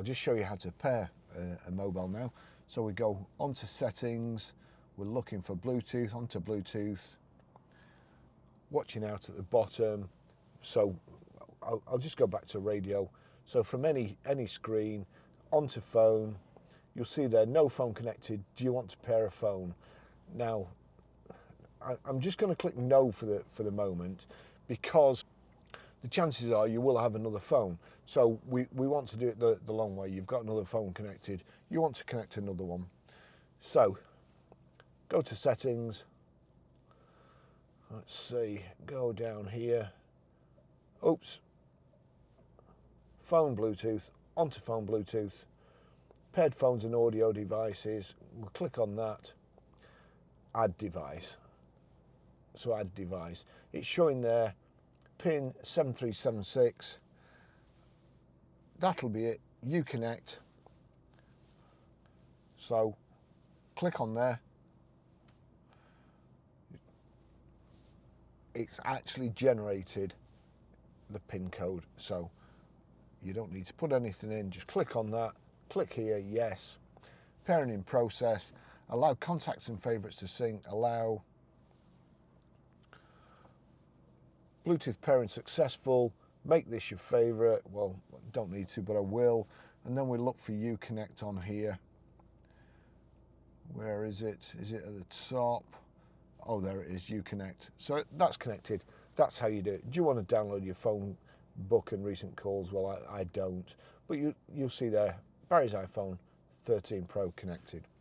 I'll just show you how to pair a mobile now. So we go onto settings, we're looking for Bluetooth, onto Bluetooth, watching out at the bottom. So I'll just go back to radio. So from any screen, onto phone, you'll see there, no phone connected. Do you want to pair a phone? Now, I'm just going to click no for the moment, because the chances are you will have another phone. So we want to do it the long way. You've got another phone connected. You want to connect another one. So go to settings. Let's see, go down here. Oops. Phone Bluetooth, onto phone Bluetooth. Paired phones and audio devices. We'll click on that. Add device. So add device. It's showing there, pin 7376. That'll be it. You connect. So click on there. It's actually generated the pin code, so you don't need to put anything in. Just click on that, click here, yes. Pairing in process. Allow contacts and favorites to sync. Allow Bluetooth pairing successful. Make this your favorite. Well, don't need to, but I will. And then we look for Uconnect on here. Where is it? Is it at the top? Oh, there it is, Uconnect. So that's connected. That's how you do it. Do you want to download your phone book and recent calls? Well, I don't. But you'll see there, Barry's iPhone 13 Pro connected.